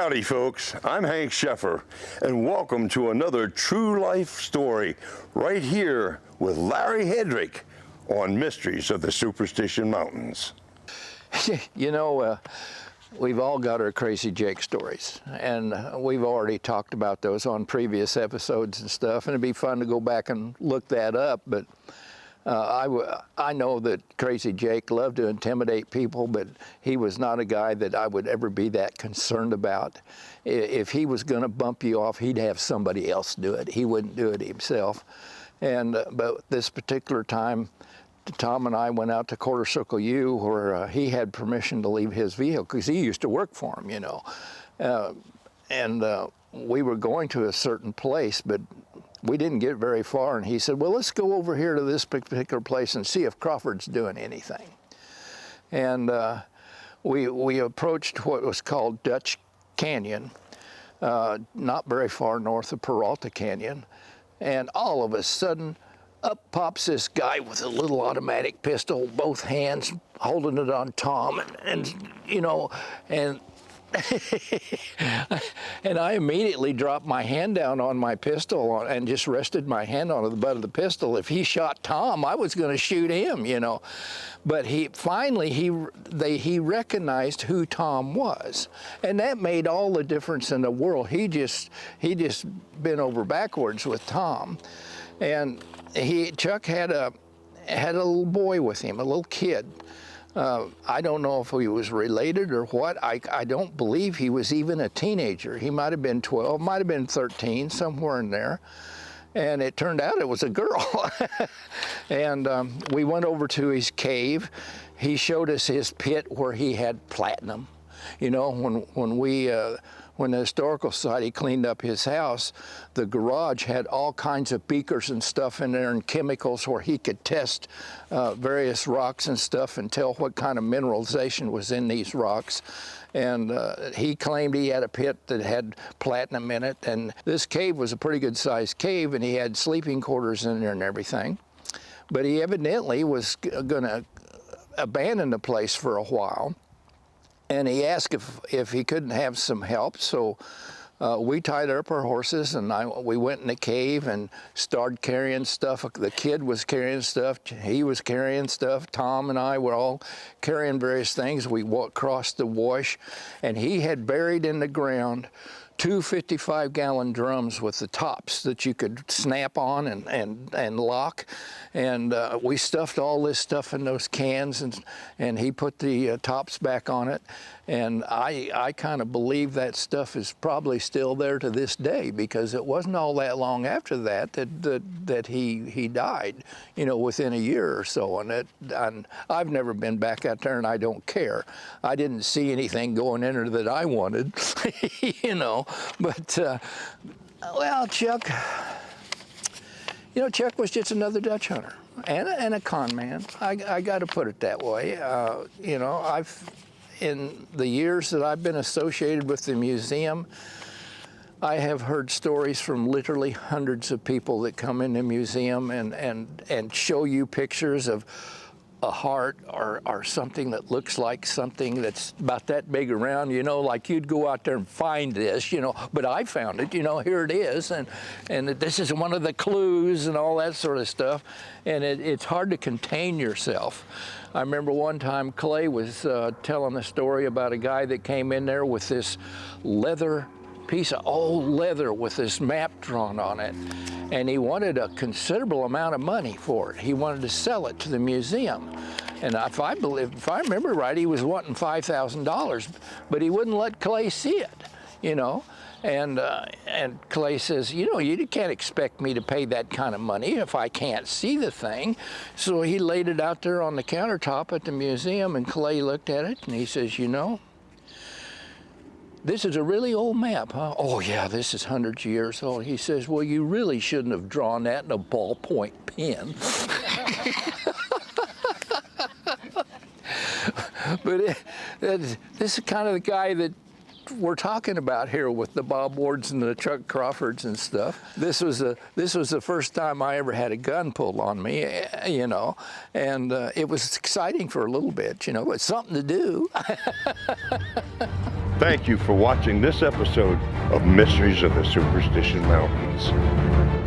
Howdy folks, I'm Hank Sheffer, and welcome to another true life story right here with Larry Hedrick on Mysteries of the Superstition Mountains. You know, we've all got our Crazy Jake stories, and we've already talked about those on previous episodes and stuff, and it'd be fun to go back and look that up, but I know that Crazy Jake loved to intimidate people, but he was not a guy that I would ever be that concerned about. If he was going to bump you off, he'd have somebody else do it. He wouldn't do it himself. And but this particular time, Tom and I went out to Quarter Circle U, where he had permission to leave his vehicle because he used to work for him, you know. We were going to a certain place, but we didn't get very far, and he said, well, let's go over here to this particular place and see if Crawford's doing anything. And we approached what was called Dutch Canyon, not very far north of Peralta Canyon, and all of a sudden, up pops this guy with a little automatic pistol, both hands holding it on Tom, and you know, and and I immediately dropped my hand down on my pistol and just rested my hand on the butt of the pistol. If he shot Tom, I was going to shoot him, you know. But he recognized who Tom was, and that made all the difference in the world. He just bent over backwards with Tom, and Chuck had a little boy with him, a little kid. I don't know if he was related or what. I don't believe he was even a teenager. He might have been 12, might have been 13, somewhere in there. And it turned out it was a girl. And we went over to his cave. He showed us his pit where he had platinum. You know, when the Historical Society cleaned up his house, the garage had all kinds of beakers and stuff in there and chemicals where he could test various rocks and stuff and tell what kind of mineralization was in these rocks. And he claimed he had a pit that had platinum in it. And this cave was a pretty good sized cave, and he had sleeping quarters in there and everything. But he evidently was going to abandon the place for a while. And he asked if he couldn't have some help, so we tied up our horses, and we went in the cave and started carrying stuff. The kid was carrying stuff, he was carrying stuff, Tom and I were all carrying various things. We walked across the wash, and he had buried in the ground 2 55-gallon drums with the tops that you could snap on and lock. And we stuffed all this stuff in those cans, and he put the tops back on it. And I kind of believe that stuff is probably still there to this day, because it wasn't all that long after that he died, you know, within a year or so. And I've never been back out there, and I don't care. I didn't see anything going in there that I wanted, you know. But, well, Chuck, you know, Chuck was just another Dutch hunter and a con man. I got to put it that way. You know, in the years that I've been associated with the museum, I have heard stories from literally hundreds of people that come in the museum and show you pictures of a heart or something that looks like something that's about that big around, you know, like you'd go out there and find this, you know, but I found it, you know, here it is, and this is one of the clues and all that sort of stuff, and it's hard to contain yourself. I remember one time Clay was telling a story about a guy that came in there with this piece of old leather with this map drawn on it, and he wanted a considerable amount of money for it. He wanted to sell it to the museum, and if I remember right, he was wanting $5,000, but he wouldn't let Clay see it, you know. And Clay says, you know, you can't expect me to pay that kind of money if I can't see the thing. So he laid it out there on the countertop at the museum, and Clay looked at it and he says, you know, this is a really old map, huh? Oh yeah, this is hundreds of years old. He says, well, you really shouldn't have drawn that in a ballpoint pen. But this is kind of the guy that we're talking about here with the Bob Wards and the Chuck Crawfords and stuff. This was the first time I ever had a gun pulled on me, you know, and it was exciting for a little bit, you know, it's something to do. Thank you for watching this episode of Mysteries of the Superstition Mountains.